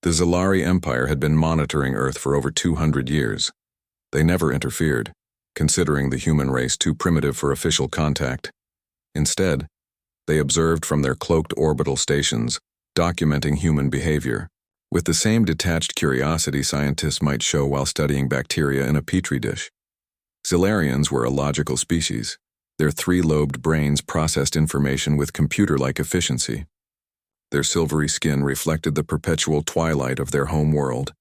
The Xillari Empire had been monitoring Earth for over 200 years. They never interfered, considering the human race too primitive for official contact. Instead, they observed from their cloaked orbital stations, documenting human behavior, with the same detached curiosity scientists might show while studying bacteria in a petri dish. Xillarians were a logical species. Their three-lobed brains processed information with computer-like efficiency. Their silvery skin reflected the perpetual twilight of their home world,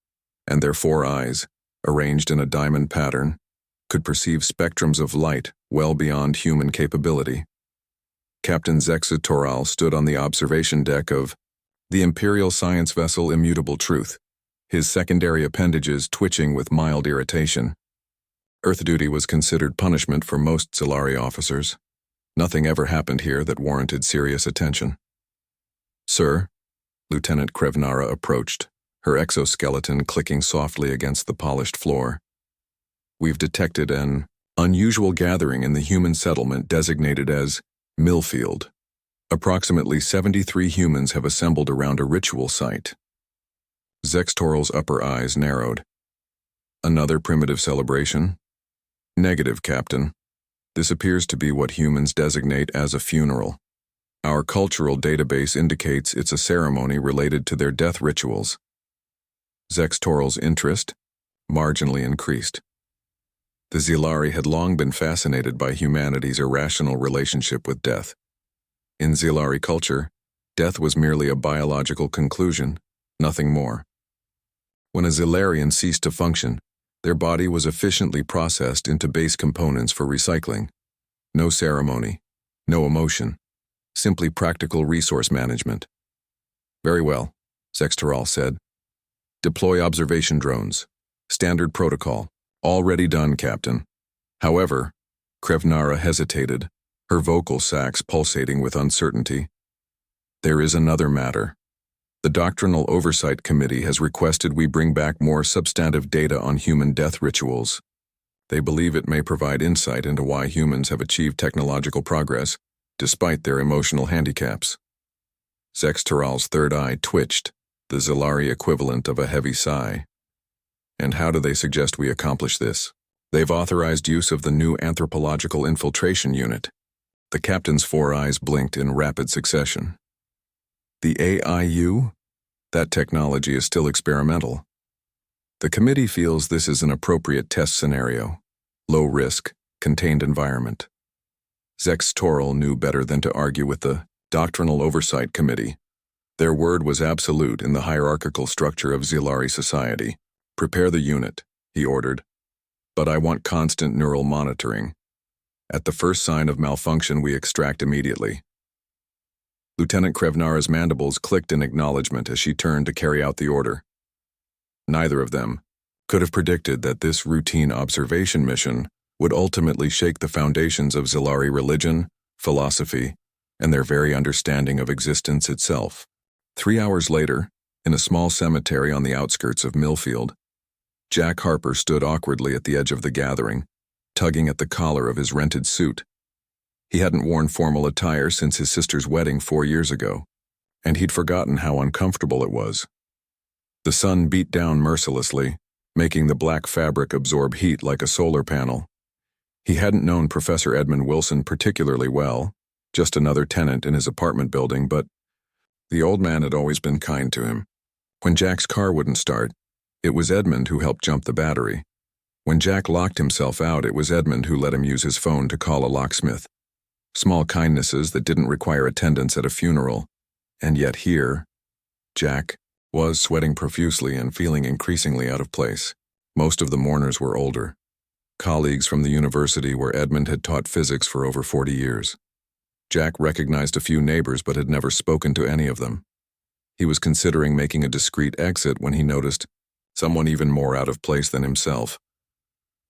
and their four eyes, arranged in a diamond pattern, could perceive spectrums of light well beyond human capability. Captain Xillari stood on the observation deck of the Imperial science vessel Immutable Truth, his secondary appendages twitching with mild irritation. Earth duty was considered punishment for most Xillari officers. Nothing ever happened here that warranted serious attention. "Sir," Lieutenant Krevnara approached, her exoskeleton clicking softly against the polished floor. "We've detected an unusual gathering in the human settlement designated as Millfield. Approximately 73 humans have assembled around a ritual site." Xillari's upper eyes narrowed. "Another primitive celebration?" "Negative, Captain. This appears to be what humans designate as a funeral. Our cultural database indicates it's a ceremony related to their death rituals." Xillari's interest marginally increased. The Xillari had long been fascinated by humanity's irrational relationship with death. In Xillari culture, death was merely a biological conclusion, nothing more. When a Xillarian ceased to function, their body was efficiently processed into base components for recycling. No ceremony, no emotion, simply practical resource management. "Very well," Xillari said. "Deploy observation drones. Standard protocol. Already done, Captain." However, Krevnara hesitated, her vocal sacs pulsating with uncertainty. "There is another matter. The Doctrinal Oversight Committee has requested we bring back more substantive data on human death rituals. They believe it may provide insight into why humans have achieved technological progress, despite their emotional handicaps." Xillari's third eye twitched, the Xillari equivalent of a heavy sigh. "And how do they suggest we accomplish this?" "They've authorized use of the new anthropological infiltration unit." The captain's four eyes blinked in rapid succession. "The AIU? That technology is still experimental. The committee feels this is an appropriate test scenario. Low risk, contained environment." Xillari knew better than to argue with the Doctrinal Oversight Committee. Their word was absolute in the hierarchical structure of Xillari society. "Prepare the unit," he ordered. "But I want constant neural monitoring. At the first sign of malfunction, we extract immediately." Lieutenant Krevnara's mandibles clicked in acknowledgement as she turned to carry out the order. Neither of them could have predicted that this routine observation mission would ultimately shake the foundations of Xillari religion, philosophy, and their very understanding of existence itself. 3 hours later, in a small cemetery on the outskirts of Millfield, Jack Harper stood awkwardly at the edge of the gathering, tugging at the collar of his rented suit. He hadn't worn formal attire since his sister's wedding 4 years ago, and he'd forgotten how uncomfortable it was. The sun beat down mercilessly, making the black fabric absorb heat like a solar panel. He hadn't known Professor Edmund Wilson particularly well, just another tenant in his apartment building, but the old man had always been kind to him. When Jack's car wouldn't start, it was Edmund who helped jump the battery. When Jack locked himself out, it was Edmund who let him use his phone to call a locksmith. Small kindnesses that didn't require attendance at a funeral. And yet here, Jack was sweating profusely and feeling increasingly out of place. Most of the mourners were older, colleagues from the university where Edmund had taught physics for over 40 years. Jack recognized a few neighbors but had never spoken to any of them. He was considering making a discreet exit when he noticed someone even more out of place than himself.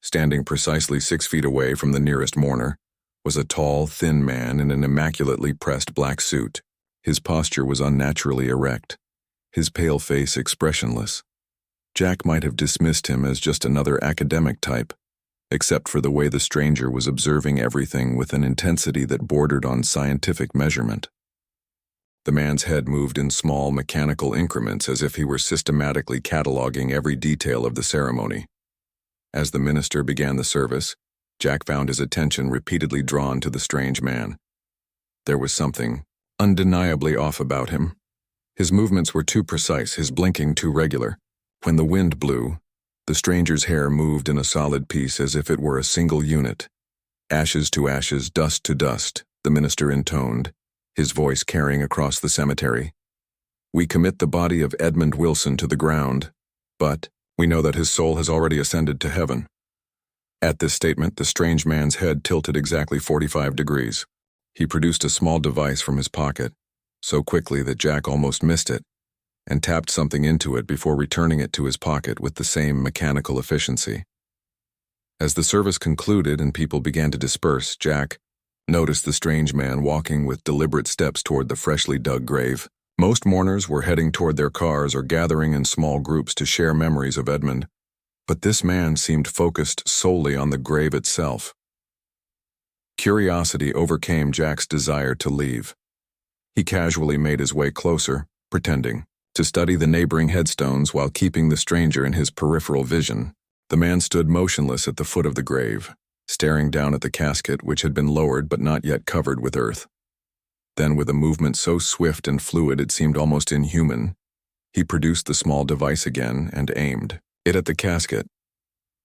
Standing precisely 6 feet away from the nearest mourner was a tall, thin man in an immaculately pressed black suit. His posture was unnaturally erect, his pale face expressionless. Jack might have dismissed him as just another academic type, except for the way the stranger was observing everything with an intensity that bordered on scientific measurement. The man's head moved in small mechanical increments as if he were systematically cataloging every detail of the ceremony. As the minister began the service, Jack found his attention repeatedly drawn to the strange man. There was something undeniably off about him. His movements were too precise, his blinking too regular. When the wind blew, the stranger's hair moved in a solid piece as if it were a single unit. Ashes to ashes, dust to dust, the minister intoned, his voice carrying across the cemetery. We commit the body of Edmund Wilson to the ground, but we know that his soul has already ascended to heaven. At this statement, the strange man's head tilted exactly 45 degrees. He produced a small device from his pocket, so quickly that Jack almost missed it, and tapped something into it before returning it to his pocket with the same mechanical efficiency. As the service concluded and people began to disperse, Jack noticed the strange man walking with deliberate steps toward the freshly dug grave. Most mourners were heading toward their cars or gathering in small groups to share memories of Edmund, but this man seemed focused solely on the grave itself. Curiosity overcame Jack's desire to leave. He casually made his way closer, pretending to study the neighboring headstones while keeping the stranger in his peripheral vision. The man stood motionless at the foot of the grave, staring down at the casket which had been lowered but not yet covered with earth. Then, with a movement so swift and fluid it seemed almost inhuman, he produced the small device again and aimed it at the casket.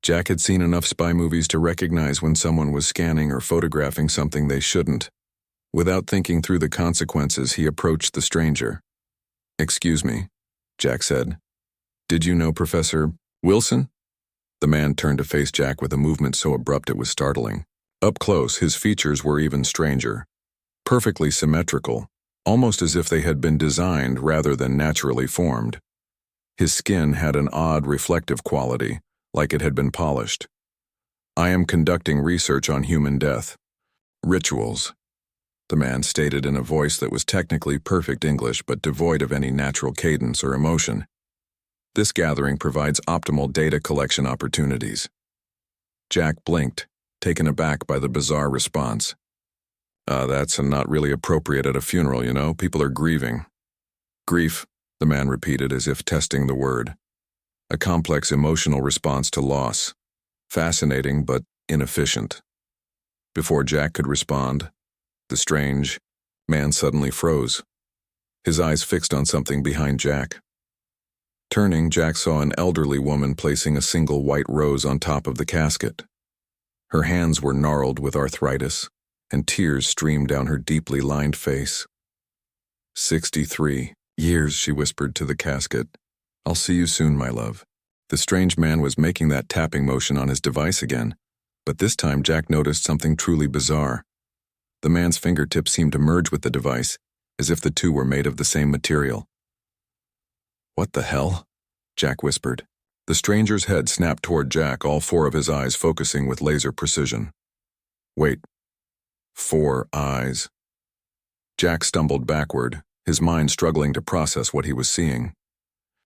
Jack had seen enough spy movies to recognize when someone was scanning or photographing something they shouldn't. Without thinking through the consequences, he approached the stranger. "Excuse me," Jack said. "Did you know Professor Wilson?" The man turned to face Jack with a movement so abrupt it was startling. Up close, his features were even stranger. Perfectly symmetrical, almost as if they had been designed rather than naturally formed. His skin had an odd reflective quality, like it had been polished. "I am conducting research on human death. Rituals," the man stated in a voice that was technically perfect English but devoid of any natural cadence or emotion. "This gathering provides optimal data collection opportunities." Jack blinked, taken aback by the bizarre response. That's not really appropriate at a funeral, you know. People are grieving." "Grief," the man repeated as if testing the word. "A complex emotional response to loss. Fascinating but inefficient." Before Jack could respond, the strange man suddenly froze, his eyes fixed on something behind Jack. Turning, Jack saw an elderly woman placing a single white rose on top of the casket. Her hands were gnarled with arthritis, and tears streamed down her deeply lined face. 63 years, she whispered to the casket. "I'll see you soon, my love." The strange man was making that tapping motion on his device again, but this time Jack noticed something truly bizarre. The man's fingertips seemed to merge with the device, as if the two were made of the same material. "What the hell?" Jack whispered. The stranger's head snapped toward Jack, all four of his eyes focusing with laser precision. "Wait. 4 eyes." Jack stumbled backward, his mind struggling to process what he was seeing.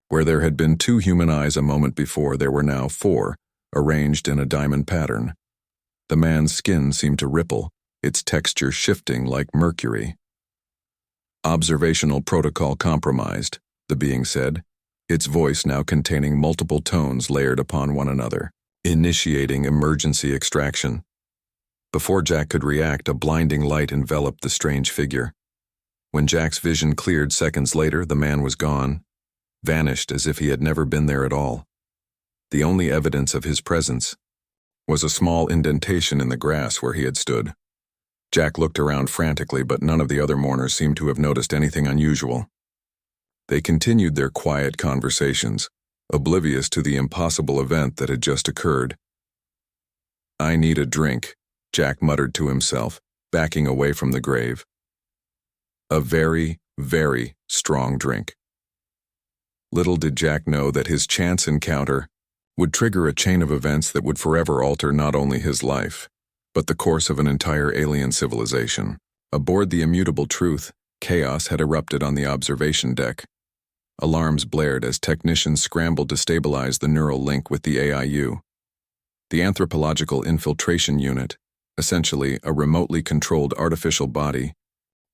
Where there had been 2 human eyes a moment before, there were now 4, arranged in a diamond pattern. The man's skin seemed to ripple, its texture shifting like mercury. "Observational protocol compromised," the being said, its voice now containing multiple tones layered upon one another. "Initiating emergency extraction." Before Jack could react, a blinding light enveloped the strange figure. When Jack's vision cleared seconds later, the man was gone, vanished as if he had never been there at all. The only evidence of his presence was a small indentation in the grass where he had stood. Jack looked around frantically, but none of the other mourners seemed to have noticed anything unusual. They continued their quiet conversations, oblivious to the impossible event that had just occurred. "I need a drink," Jack muttered to himself, backing away from the grave. A very, very strong drink. Little did Jack know that his chance encounter would trigger a chain of events that would forever alter not only his life, but the course of an entire alien civilization. Aboard the Immutable Truth, chaos had erupted on the observation deck. Alarms blared as technicians scrambled to stabilize the neural link with the AIU. The Anthropological Infiltration Unit, essentially a remotely controlled artificial body,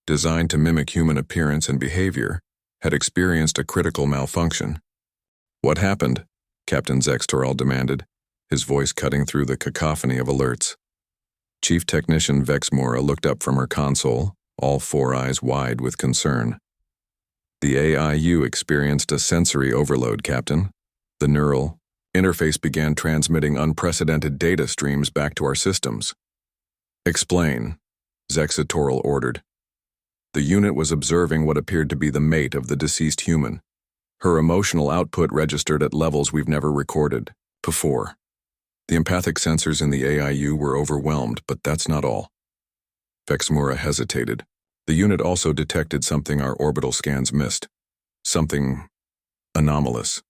designed to mimic human appearance and behavior, had experienced a critical malfunction. "What happened?" Captain Xillari demanded, his voice cutting through the cacophony of alerts. Chief Technician Vexmora looked up from her console, all four eyes wide with concern. "The AIU experienced a sensory overload, Captain. The neural interface began transmitting unprecedented data streams back to our systems." "Explain," Xillari ordered. The unit was observing what appeared to be the mate of the deceased human. Her emotional output registered at levels we've never recorded before. The empathic sensors in the AIU were overwhelmed, but that's not all. Vexmora hesitated. The unit also detected something our orbital scans missed. Something anomalous.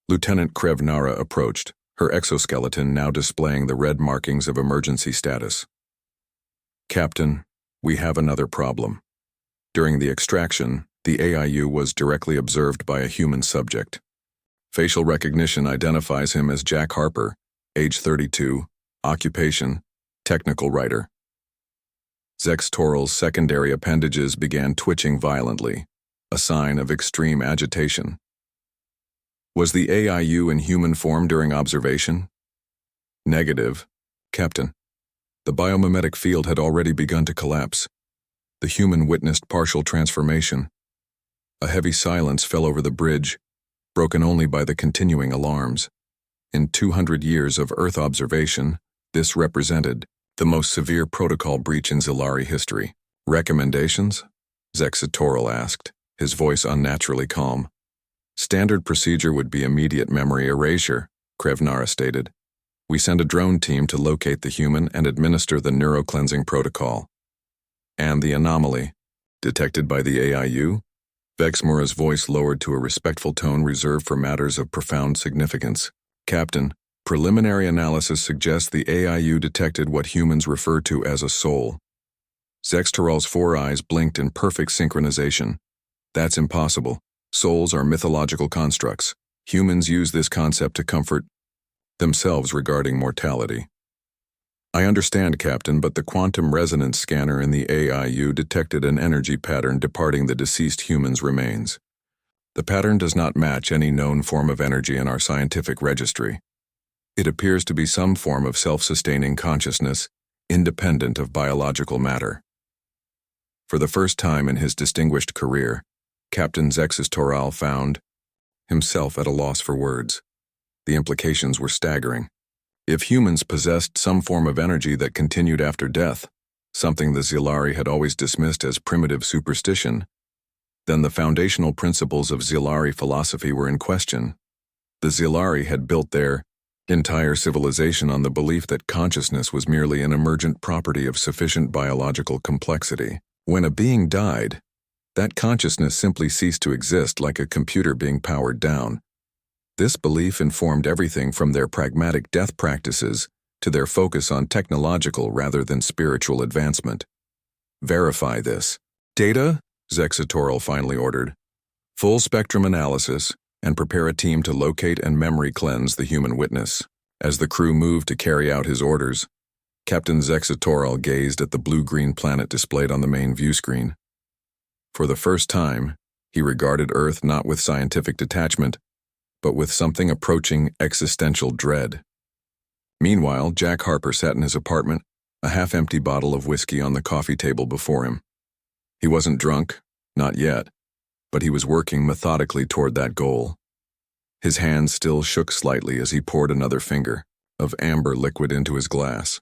Lieutenant Krevnara approached, her exoskeleton now displaying the red markings of emergency status. "Captain, we have another problem. During the extraction, the AIU was directly observed by a human subject. Facial recognition identifies him as Jack Harper, age 32, occupation, technical writer." Xillari's secondary appendages began twitching violently, a sign of extreme agitation. "Was the AIU in human form during observation?" "Negative, Captain. The biomimetic field had already begun to collapse. The human witnessed partial transformation. A heavy silence fell over the bridge, broken only by the continuing alarms. In 200 years of Earth observation, this represented the most severe protocol breach in Xillari history." "Recommendations?" Xillari asked, his voice unnaturally calm. "Standard procedure would be immediate memory erasure," Krevnara stated. "We send a drone team to locate the human and administer the neurocleansing protocol." "And the anomaly detected by the AIU?" Vexmora's voice lowered to a respectful tone reserved for matters of profound significance. "Captain, preliminary analysis suggests the AIU detected what humans refer to as a soul." Xillari's four eyes blinked in perfect synchronization. "That's impossible. Souls are mythological constructs. Humans use this concept to comfort themselves regarding mortality." "I understand, Captain, but the quantum resonance scanner in the AIU detected an energy pattern departing the deceased human's remains. The pattern does not match any known form of energy in our scientific registry. It appears to be some form of self-sustaining consciousness, independent of biological matter." For the first time in his distinguished career, Captain Xillari found himself at a loss for words. The implications were staggering. If humans possessed some form of energy that continued after death, something the Xillari had always dismissed as primitive superstition, then the foundational principles of Xillari philosophy were in question. The Xillari had built their entire civilization on the belief that consciousness was merely an emergent property of sufficient biological complexity. When a being died, that consciousness simply ceased to exist, like a computer being powered down. This belief informed everything from their pragmatic death practices to their focus on technological rather than spiritual advancement. "Verify this." "Data?" Xillari finally ordered. "Full spectrum analysis, and prepare a team to locate and memory cleanse the human witness." As the crew moved to carry out his orders, Captain Xillari gazed at the blue-green planet displayed on the main view screen. For the first time, he regarded Earth not with scientific detachment, but with something approaching existential dread. Meanwhile, Jack Harper sat in his apartment, a half-empty bottle of whiskey on the coffee table before him. He wasn't drunk, not yet, but he was working methodically toward that goal. His hands still shook slightly as he poured another finger of amber liquid into his glass.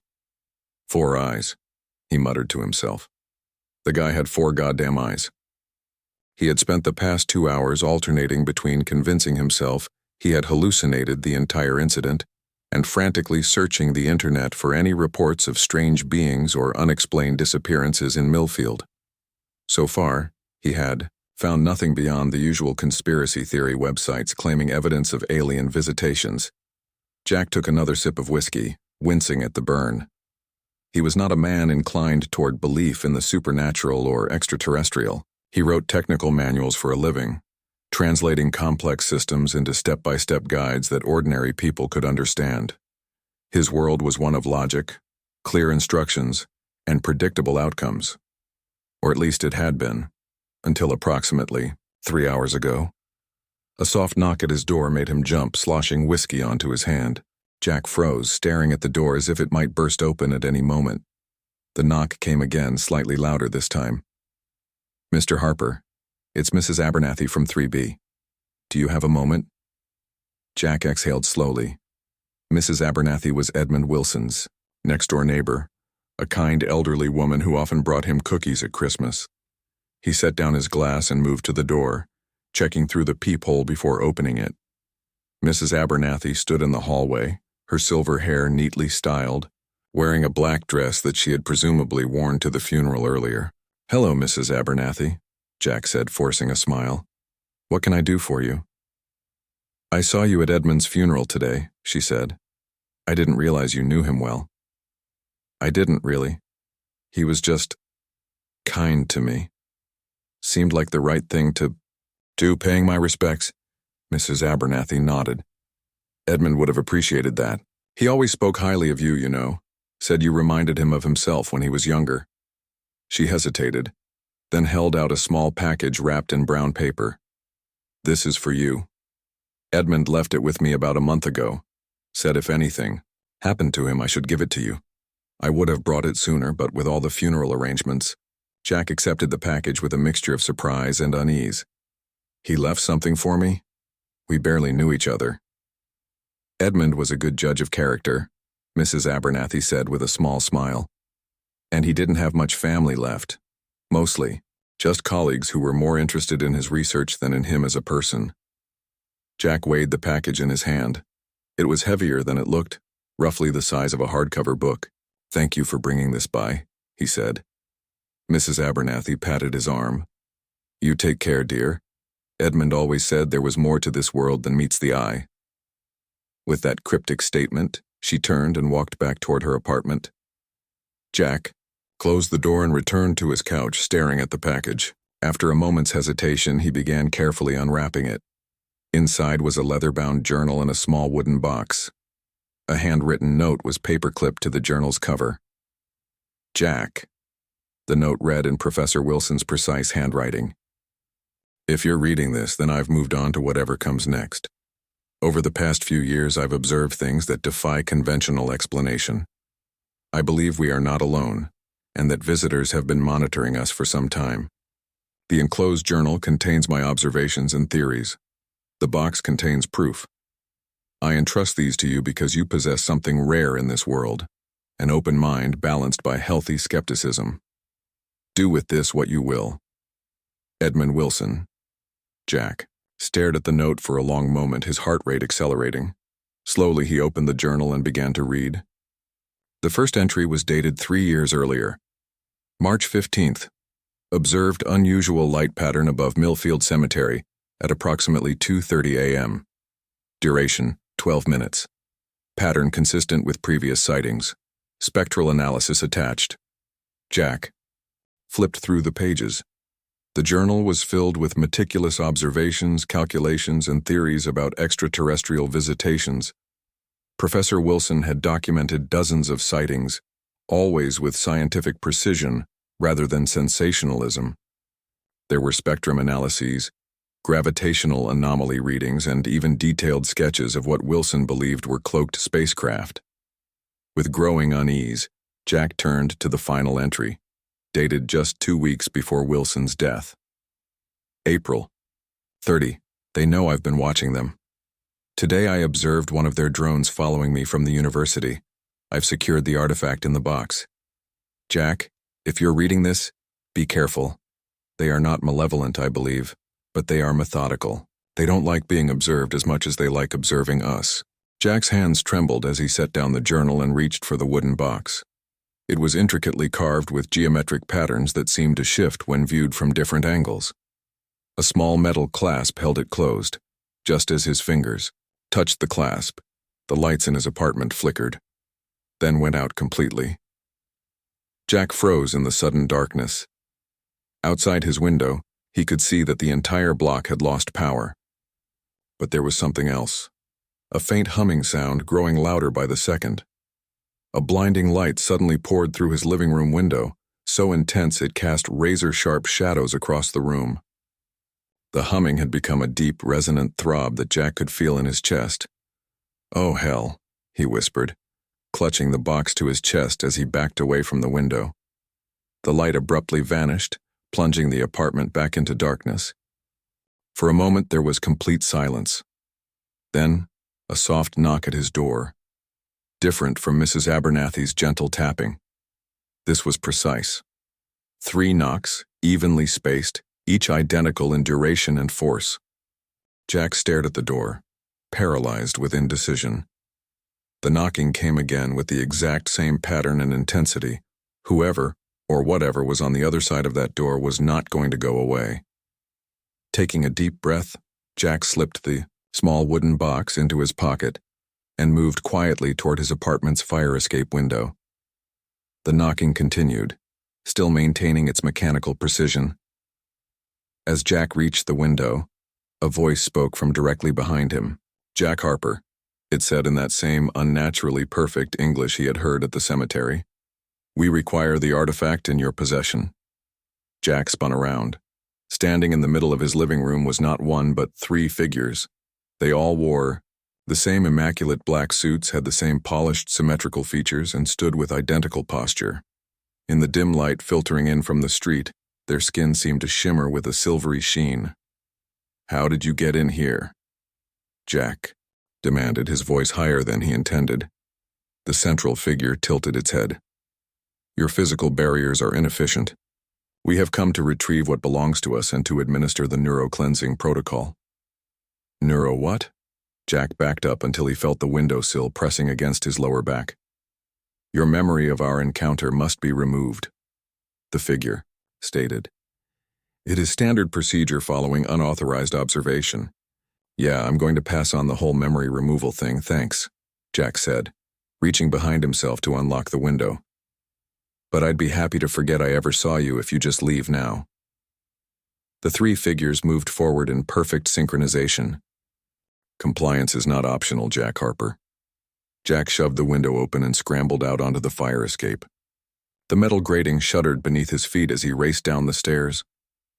"4 eyes," he muttered to himself. The guy had 4 goddamn eyes. He had spent the past 2 hours alternating between convincing himself he had hallucinated the entire incident and frantically searching the internet for any reports of strange beings or unexplained disappearances in Millfield. So far, he had found nothing beyond the usual conspiracy theory websites claiming evidence of alien visitations. Jack took another sip of whiskey, wincing at the burn. He was not a man inclined toward belief in the supernatural or extraterrestrial. He wrote technical manuals for a living, translating complex systems into step-by-step guides that ordinary people could understand. His world was one of logic, clear instructions, and predictable outcomes. Or at least it had been, until approximately 3 hours ago. A soft knock at his door made him jump, sloshing whiskey onto his hand. Jack froze, staring at the door as if it might burst open at any moment. The knock came again, slightly louder this time. "Mr. Harper, it's Mrs. Abernathy from 3B. Do you have a moment?" Jack exhaled slowly. Mrs. Abernathy was Edmund Wilson's next-door neighbor, a kind elderly woman who often brought him cookies at Christmas. He set down his glass and moved to the door, checking through the peephole before opening it. Mrs. Abernathy stood in the hallway, her silver hair neatly styled, wearing a black dress that she had presumably worn to the funeral earlier. "Hello, Mrs. Abernathy," Jack said, forcing a smile. "What can I do for you?" "I saw you at Edmund's funeral today," she said. "I didn't realize you knew him well." "I didn't, really. He was just kind to me. Seemed like the right thing to do, paying my respects." Mrs. Abernathy nodded. "Edmund would have appreciated that. He always spoke highly of you, you know. Said you reminded him of himself when he was younger." She hesitated, then held out a small package wrapped in brown paper. "This is for you. Edmund left it with me about a month ago. Said if anything happened to him, I should give it to you. I would have brought it sooner, but with all the funeral arrangements." Jack accepted the package with a mixture of surprise and unease. "He left something for me? We barely knew each other." "Edmund was a good judge of character," Mrs. Abernathy said with a small smile. "And he didn't have much family left. Mostly just colleagues who were more interested in his research than in him as a person." Jack weighed the package in his hand. It was heavier than it looked, roughly the size of a hardcover book. "Thank you for bringing this by," he said. Mrs. Abernathy patted his arm. "You take care, dear. Edmund always said there was more to this world than meets the eye." With that cryptic statement, she turned and walked back toward her apartment. Jack closed the door and returned to his couch, staring at the package. After a moment's hesitation, he began carefully unwrapping it. Inside was a leather-bound journal and a small wooden box. A handwritten note was paperclipped to the journal's cover. "Jack," the note read in Professor Wilson's precise handwriting. "If you're reading this, then I've moved on to whatever comes next. Over the past few years, I've observed things that defy conventional explanation. I believe we are not alone, and that visitors have been monitoring us for some time. The enclosed journal contains my observations and theories. The box contains proof. I entrust these to you because you possess something rare in this world, an open mind balanced by healthy skepticism. Do with this what you will. Edmund Wilson." Jack stared at the note for a long moment, his heart rate accelerating. Slowly he opened the journal and began to read. The first entry was dated 3 years earlier. March 15th. Observed unusual light pattern above Millfield Cemetery at approximately 2:30 a.m. Duration, 12 minutes. Pattern consistent with previous sightings. Spectral analysis attached. Jack flipped through the pages. The journal was filled with meticulous observations, calculations, and theories about extraterrestrial visitations. Professor Wilson had documented dozens of sightings, always with scientific precision rather than sensationalism. There were spectrum analyses, gravitational anomaly readings, and even detailed sketches of what Wilson believed were cloaked spacecraft. With growing unease, Jack turned to the final entry, dated just 2 weeks before Wilson's death. April 30. They know I've been watching them. Today I observed one of their drones following me from the university. I've secured the artifact in the box. Jack, if you're reading this, be careful. They are not malevolent, I believe, but they are methodical. They don't like being observed as much as they like observing us. Jack's hands trembled as he set down the journal and reached for the wooden box. It was intricately carved with geometric patterns that seemed to shift when viewed from different angles. A small metal clasp held it closed, just as his fingers touched the clasp. The lights in his apartment flickered, then went out completely. Jack froze in the sudden darkness. Outside his window, he could see that the entire block had lost power. But there was something else. A faint humming sound growing louder by the second. A blinding light suddenly poured through his living room window, so intense it cast razor-sharp shadows across the room. The humming had become a deep, resonant throb that Jack could feel in his chest. "Oh, hell," he whispered, clutching the box to his chest as he backed away from the window. The light abruptly vanished, plunging the apartment back into darkness. For a moment there was complete silence. Then, a soft knock at his door, different from Mrs. Abernathy's gentle tapping. This was precise. 3 knocks, evenly spaced, each identical in duration and force. Jack stared at the door, paralyzed with indecision. The knocking came again with the exact same pattern and intensity. Whoever, or whatever was on the other side of that door was not going to go away. Taking a deep breath, Jack slipped the small wooden box into his pocket and moved quietly toward his apartment's fire escape window. The knocking continued, still maintaining its mechanical precision. As Jack reached the window, a voice spoke from directly behind him. "Jack Harper," it said in that same unnaturally perfect English he had heard at the cemetery. "We require the artifact in your possession." Jack spun around. Standing in the middle of his living room was not one but 3 figures. They all wore the same immaculate black suits, had the same polished, symmetrical features, and stood with identical posture. In the dim light filtering in from the street, their skin seemed to shimmer with a silvery sheen. "How did you get in here?" Jack demanded, his voice higher than he intended. The central figure tilted its head. "Your physical barriers are inefficient. We have come to retrieve what belongs to us and to administer the neuro-cleansing protocol." "Neuro what?" Jack backed up until he felt the windowsill pressing against his lower back. "Your memory of our encounter must be removed," the figure stated. "It is standard procedure following unauthorized observation." "Yeah, I'm going to pass on the whole memory removal thing, thanks," Jack said, reaching behind himself to unlock the window. "But I'd be happy to forget I ever saw you if you just leave now." The 3 figures moved forward in perfect synchronization. "Compliance is not optional, Jack Harper." Jack shoved the window open and scrambled out onto the fire escape. The metal grating shuddered beneath his feet as he raced down the stairs,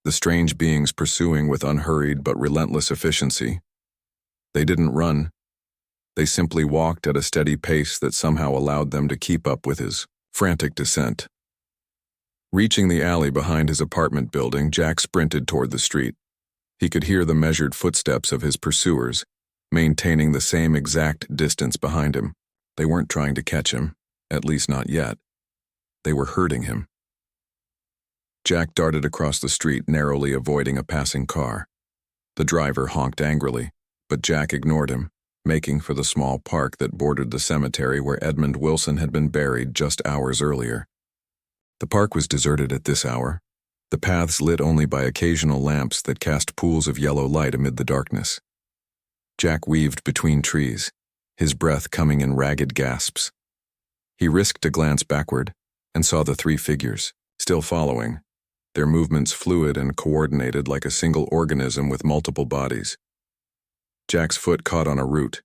the strange beings pursuing with unhurried but relentless efficiency. They didn't run. They simply walked at a steady pace that somehow allowed them to keep up with his frantic descent. Reaching the alley behind his apartment building, Jack sprinted toward the street. He could hear the measured footsteps of his pursuers, maintaining the same exact distance behind him. They weren't trying to catch him, at least not yet. They were hurting him. Jack darted across the street, narrowly avoiding a passing car. The driver honked angrily, but Jack ignored him, making for the small park that bordered the cemetery where Edmund Wilson had been buried just hours earlier. The park was deserted at this hour, the paths lit only by occasional lamps that cast pools of yellow light amid the darkness. Jack weaved between trees, his breath coming in ragged gasps. He risked a glance backward and saw the 3 figures, still following, their movements fluid and coordinated like a single organism with multiple bodies. Jack's foot caught on a root,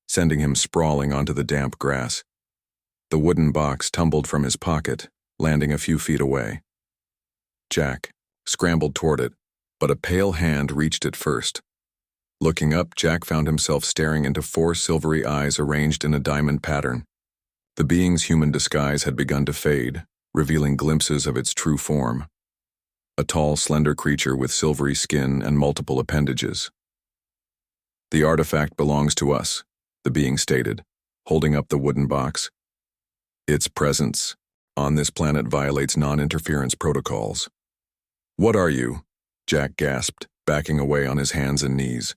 sending him sprawling onto the damp grass. The wooden box tumbled from his pocket, landing a few feet away. Jack scrambled toward it, but a pale hand reached it first. Looking up, Jack found himself staring into 4 silvery eyes arranged in a diamond pattern. The being's human disguise had begun to fade, revealing glimpses of its true form. A tall, slender creature with silvery skin and multiple appendages. "The artifact belongs to us," the being stated, holding up the wooden box. "Its presence on this planet violates non-interference protocols." "What are you?" Jack gasped, backing away on his hands and knees.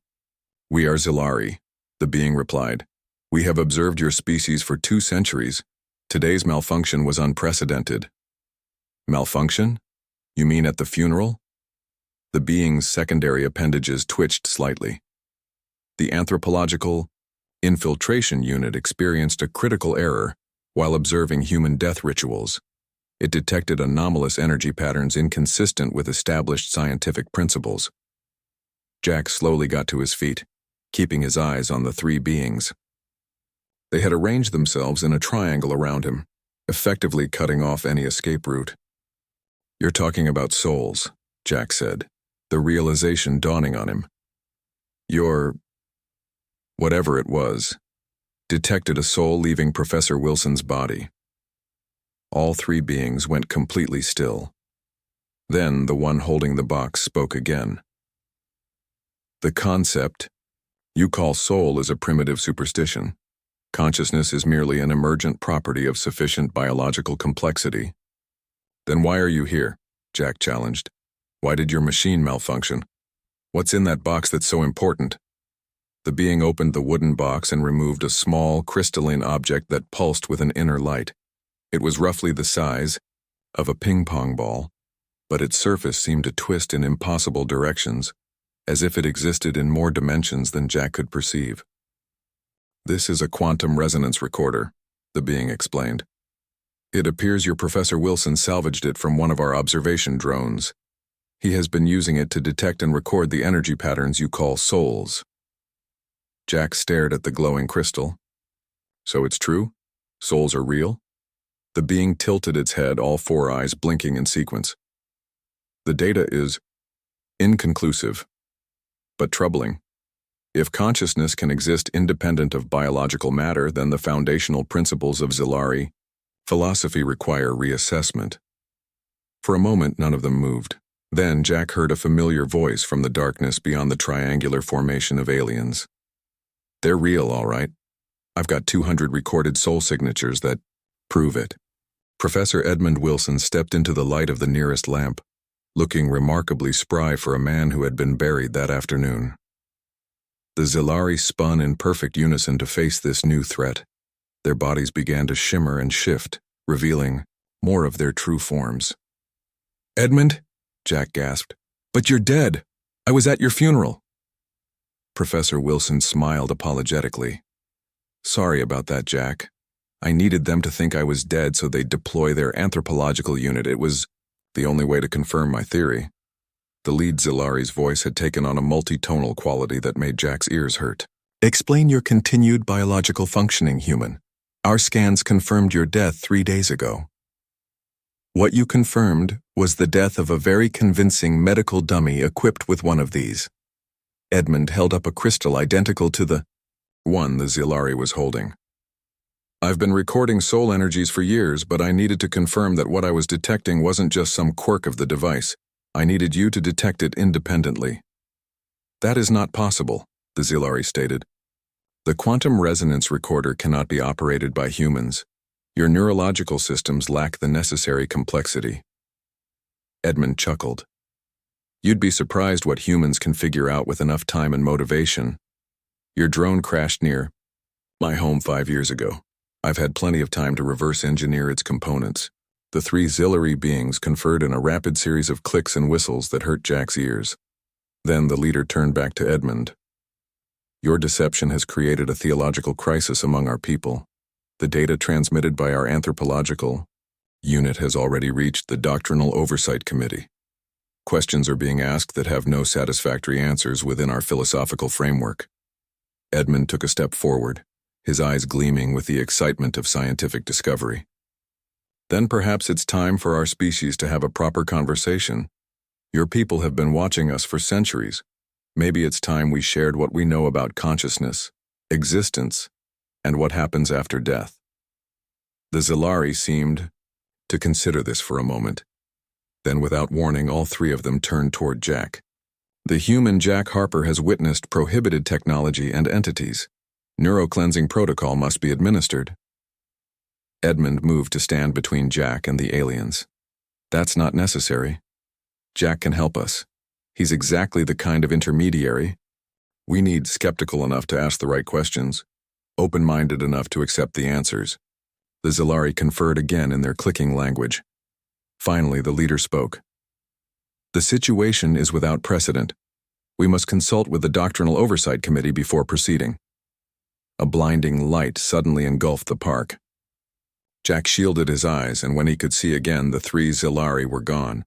"We are Xillari," the being replied. "We have observed your species for 2 centuries. Today's malfunction was unprecedented." "Malfunction? You mean at the funeral?" The being's secondary appendages twitched slightly. "The anthropological infiltration unit experienced a critical error while observing human death rituals. It detected anomalous energy patterns inconsistent with established scientific principles." Jack slowly got to his feet, keeping his eyes on the 3 beings. They had arranged themselves in a triangle around him, effectively cutting off any escape route. You're talking about souls, Jack said, the realization dawning on him. Your, whatever it was, detected a soul leaving Professor Wilson's body. All three beings went completely still. Then the one holding the box spoke again. The concept you call soul is a primitive superstition. Consciousness is merely an emergent property of sufficient biological complexity. Then why are you here? Jack challenged. Why did your machine malfunction? What's in that box that's so important? The being opened the wooden box and removed a small, crystalline object that pulsed with an inner light. It was roughly the size of a ping-pong ball, but its surface seemed to twist in impossible directions, as if it existed in more dimensions than Jack could perceive. This is a quantum resonance recorder, the being explained. It appears your Professor Wilson salvaged it from one of our observation drones. He has been using it to detect and record the energy patterns you call souls. Jack stared at the glowing crystal. So it's true? Souls are real? The being tilted its head, all four eyes blinking in sequence. The data is inconclusive, but troubling. If consciousness can exist independent of biological matter, then the foundational principles of Xillari philosophy require reassessment. For a moment, none of them moved. Then Jack heard a familiar voice from the darkness beyond the triangular formation of aliens. They're real, all right. I've got 200 recorded soul signatures that prove it. Professor Edmund Wilson stepped into the light of the nearest lamp, looking remarkably spry for a man who had been buried that afternoon. The Xillari spun in perfect unison to face this new threat. Their bodies began to shimmer and shift, revealing more of their true forms. Edmund, Jack gasped. But you're dead. I was at your funeral. Professor Wilson smiled apologetically. Sorry about that, Jack. I needed them to think I was dead so they'd deploy their anthropological unit. It was the only way to confirm my theory. The lead Xillari's voice had taken on a multi-tonal quality that made Jack's ears hurt. Explain your continued biological functioning, human. Our scans confirmed your death 3 days ago. What you confirmed was the death of a very convincing medical dummy equipped with one of these. Edmund held up a crystal identical to the one the Xillari was holding. I've been recording soul energies for years, but I needed to confirm that what I was detecting wasn't just some quirk of the device. I needed you to detect it independently. That is not possible, the Xillari stated. The quantum resonance recorder cannot be operated by humans. Your neurological systems lack the necessary complexity. Edmund chuckled. You'd be surprised what humans can figure out with enough time and motivation. Your drone crashed near my home 5 years ago. I've had plenty of time to reverse engineer its components. The three Xillari beings conferred in a rapid series of clicks and whistles that hurt Jack's ears. Then the leader turned back to Edmund. Your deception has created a theological crisis among our people. The data transmitted by our anthropological unit has already reached the Doctrinal Oversight Committee. Questions are being asked that have no satisfactory answers within our philosophical framework. Edmund took a step forward, his eyes gleaming with the excitement of scientific discovery. Then perhaps it's time for our species to have a proper conversation. Your people have been watching us for centuries. Maybe it's time we shared what we know about consciousness, existence, and what happens after death. The Xillari seemed to consider this for a moment. Then without warning, all three of them turned toward Jack. The human Jack Harper has witnessed prohibited technology and entities. Neurocleansing protocol must be administered. Edmund moved to stand between Jack and the aliens. That's not necessary. Jack can help us. He's exactly the kind of intermediary we need, skeptical enough to ask the right questions, open-minded enough to accept the answers. The Xillari conferred again in their clicking language. Finally, the leader spoke. The situation is without precedent. We must consult with the Doctrinal Oversight Committee before proceeding. A blinding light suddenly engulfed the park. Jack shielded his eyes, and when he could see again, the three Xillari were gone.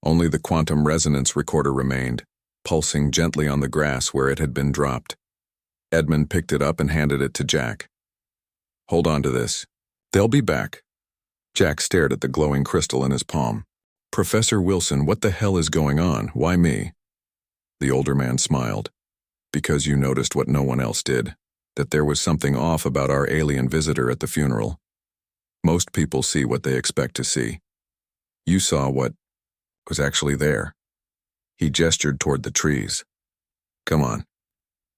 Only the quantum resonance recorder remained, pulsing gently on the grass where it had been dropped. Edmund picked it up and handed it to Jack. Hold on to this. They'll be back. Jack stared at the glowing crystal in his palm. "Professor Wilson, what the hell is going on? Why me?" The older man smiled. "Because you noticed what no one else did, that there was something off about our alien visitor at the funeral. Most people see what they expect to see. You saw what was actually there." He gestured toward the trees. "Come on.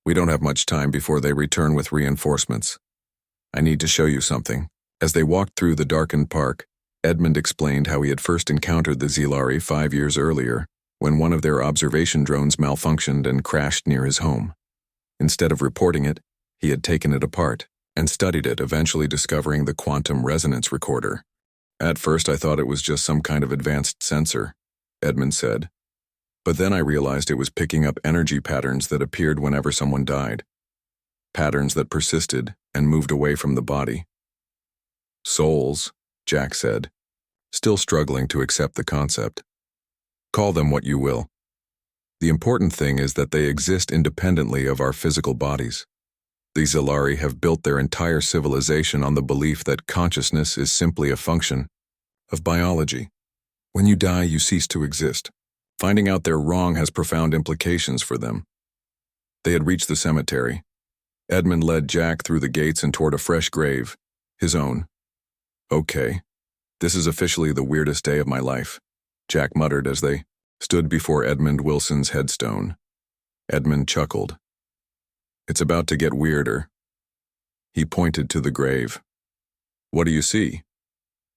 We don't have much time before they return with reinforcements. I need to show you something." As they walked through the darkened park, Edmund explained how he had first encountered the Xillari 5 years earlier, when one of their observation drones malfunctioned and crashed near his home. Instead of reporting it, he had taken it apart and studied it, eventually discovering the quantum resonance recorder. "At first I thought it was just some kind of advanced sensor," Edmund said. "But then I realized it was picking up energy patterns that appeared whenever someone died. Patterns that persisted and moved away from the body." "Souls," Jack said, still struggling to accept the concept. "Call them what you will. The important thing is that they exist independently of our physical bodies. The Xillari have built their entire civilization on the belief that consciousness is simply a function of biology. When you die, you cease to exist. Finding out they're wrong has profound implications for them." They had reached the cemetery. Edmund led Jack through the gates and toward a fresh grave, his own. "Okay, this is officially the weirdest day of my life," Jack muttered as they stood before Edmund Wilson's headstone. Edmund chuckled. "It's about to get weirder." He pointed to the grave. "What do you see?"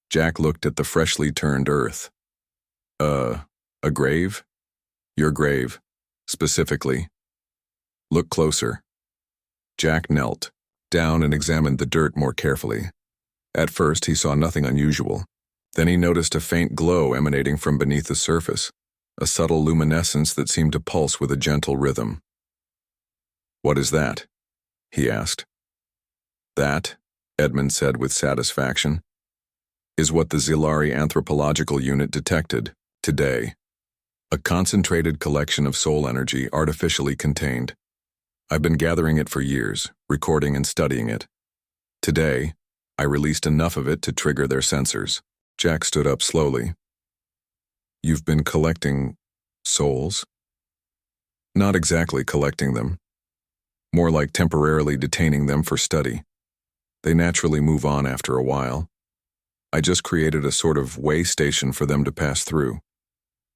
Jack looked at the freshly turned earth. A grave?" "Your grave, specifically. Look closer." Jack knelt down and examined the dirt more carefully. At first he saw nothing unusual. Then he noticed a faint glow emanating from beneath the surface, a subtle luminescence that seemed to pulse with a gentle rhythm. "What is that?" he asked. "That," Edmund said with satisfaction, "is what the Xillari Anthropological Unit detected today. A concentrated collection of soul energy artificially contained. I've been gathering it for years, recording and studying it. Today, I released enough of it to trigger their sensors." Jack stood up slowly. "You've been collecting souls?" "Not exactly collecting them. More like temporarily detaining them for study. They naturally move on after a while. I just created a sort of way station for them to pass through.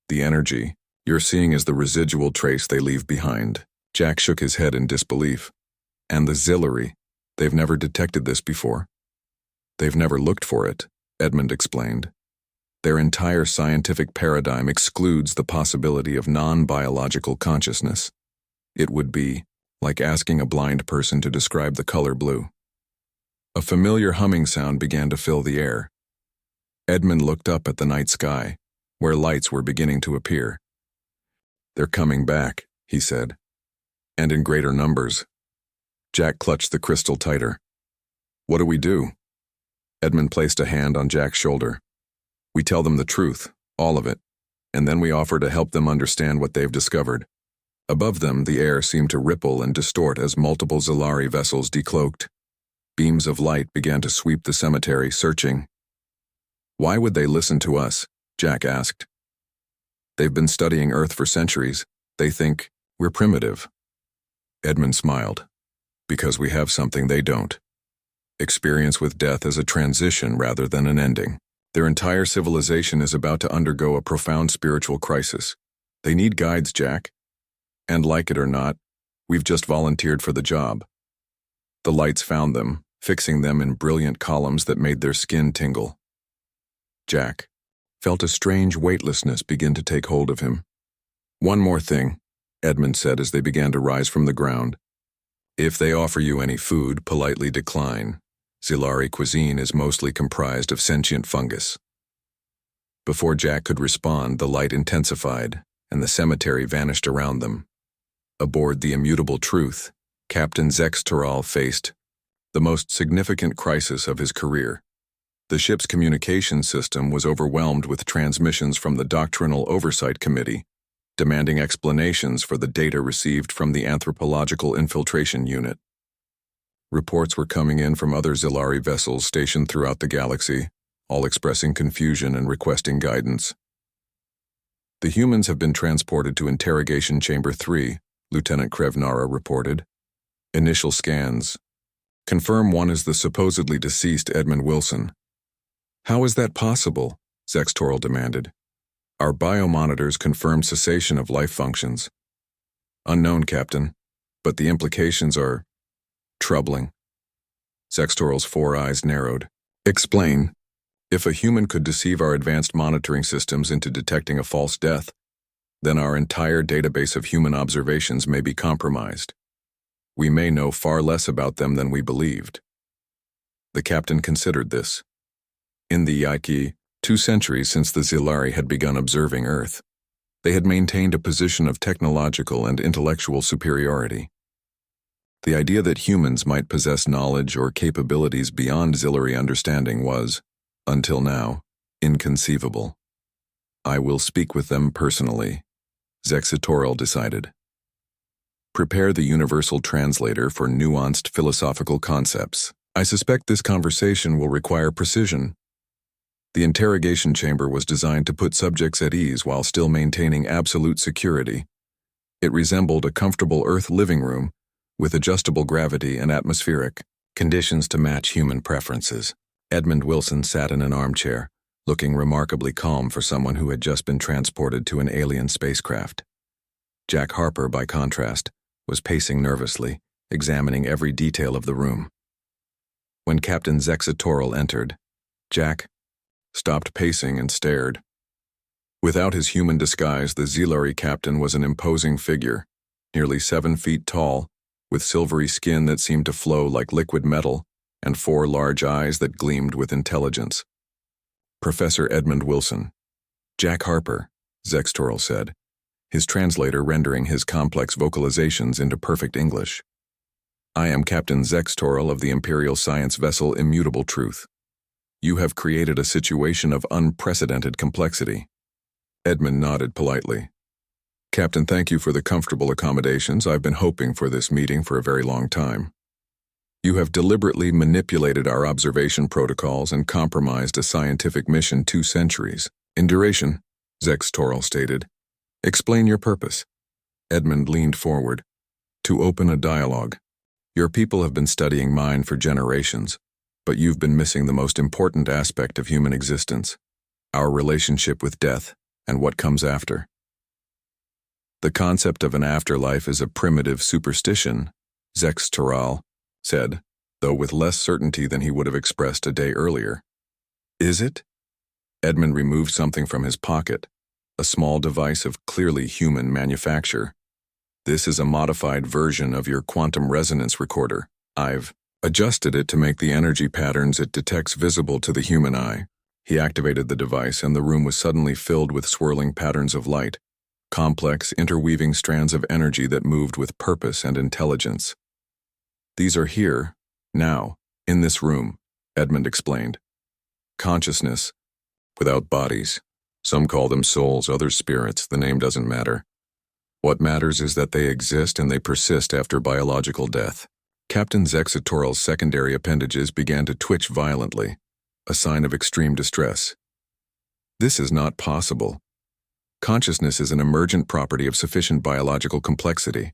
The energy you're seeing is the residual trace they leave behind." Jack shook his head in disbelief. "And the Xillari, they've never detected this before?" "They've never looked for it," Edmund explained. "Their entire scientific paradigm excludes the possibility of non-biological consciousness. It would be like asking a blind person to describe the color blue." A familiar humming sound began to fill the air. Edmund looked up at the night sky, where lights were beginning to appear. "They're coming back," he said. "And in greater numbers." Jack clutched the crystal tighter. "What do we do?" Edmund placed a hand on Jack's shoulder. "We tell them the truth, all of it, and then we offer to help them understand what they've discovered." Above them, the air seemed to ripple and distort as multiple Xillari vessels decloaked. Beams of light began to sweep the cemetery, searching. "Why would they listen to us?" Jack asked. "They've been studying Earth for centuries. They think we're primitive." Edmund smiled. "Because we have something they don't. Experience with death as a transition rather than an ending. Their entire civilization is about to undergo a profound spiritual crisis. They need guides, Jack. And like it or not, we've just volunteered for the job." The lights found them, fixing them in brilliant columns that made their skin tingle. Jack felt a strange weightlessness begin to take hold of him. "One more thing," Edmund said as they began to rise from the ground. "If they offer you any food, politely decline. Xillari cuisine is mostly comprised of sentient fungus." Before Jack could respond, the light intensified, and the cemetery vanished around them. Aboard the Immutable Truth, Captain Xillari faced the most significant crisis of his career. The ship's communication system was overwhelmed with transmissions from the Doctrinal Oversight Committee, demanding explanations for the data received from the Anthropological Infiltration Unit. Reports were coming in from other Xillari vessels stationed throughout the galaxy, all expressing confusion and requesting guidance. The humans have been transported to Interrogation Chamber 3, Lieutenant Krevnara reported. Initial scans confirm one is the supposedly deceased Edmund Wilson. How is that possible? Zextoral demanded. Our biomonitors confirm cessation of life functions. Unknown, Captain, but the implications are troubling. Zextoral's 4 eyes narrowed. Explain. If a human could deceive our advanced monitoring systems into detecting a false death, then our entire database of human observations may be compromised. We may know far less about them than we believed. The captain considered this. In the Yiki, 2 centuries since the Xillari had begun observing Earth, they had maintained a position of technological and intellectual superiority. The idea that humans might possess knowledge or capabilities beyond Xillari understanding was, until now, inconceivable. I will speak with them personally, Zexitoral decided. Prepare the universal translator for nuanced philosophical concepts. I suspect this conversation will require precision. The interrogation chamber was designed to put subjects at ease while still maintaining absolute security. It resembled a comfortable Earth living room with adjustable gravity and atmospheric conditions to match human preferences. Edmund Wilson sat in an armchair, looking remarkably calm for someone who had just been transported to an alien spacecraft. Jack Harper, by contrast, was pacing nervously, examining every detail of the room. When Captain Zexitoral entered, Jack stopped pacing and stared. Without his human disguise, the Xillari captain was an imposing figure, nearly 7 feet tall, with silvery skin that seemed to flow like liquid metal, and 4 large eyes that gleamed with intelligence. Professor Edmund Wilson. Jack Harper, Zextoral said, his translator rendering his complex vocalizations into perfect English. I am Captain Zextoral of the Imperial Science vessel Immutable Truth. You have created a situation of unprecedented complexity. Edmund nodded politely. Captain, thank you for the comfortable accommodations. I've been hoping for this meeting for a very long time. You have deliberately manipulated our observation protocols and compromised a scientific mission 2 centuries in duration, Zextoral stated. Explain your purpose. Edmund leaned forward. To open a dialogue. Your people have been studying mine for generations, but you've been missing the most important aspect of human existence, our relationship with death and what comes after. The concept of an afterlife is a primitive superstition, Zextoral said, though with less certainty than he would have expressed a day earlier. Is it? Edmund removed something from his pocket, a small device of clearly human manufacture. This is a modified version of your quantum resonance recorder. I've adjusted it to make the energy patterns it detects visible to the human eye. He activated the device and the room was suddenly filled with swirling patterns of light, complex, interweaving strands of energy that moved with purpose and intelligence. These are here, now, in this room, Edmund explained. Consciousness, without bodies. Some call them souls, others spirits, the name doesn't matter. What matters is that they exist and they persist after biological death. Captain Zexitoral's secondary appendages began to twitch violently, a sign of extreme distress. This is not possible. Consciousness is an emergent property of sufficient biological complexity.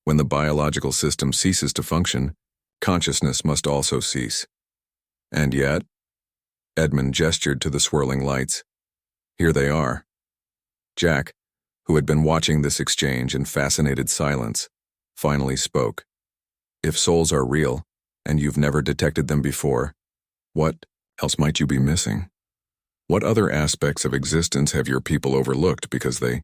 When the biological system ceases to function, consciousness must also cease. And yet, Edmund gestured to the swirling lights. Here they are. Jack, who had been watching this exchange in fascinated silence, finally spoke. If souls are real, and you've never detected them before, what else might you be missing? What other aspects of existence have your people overlooked because they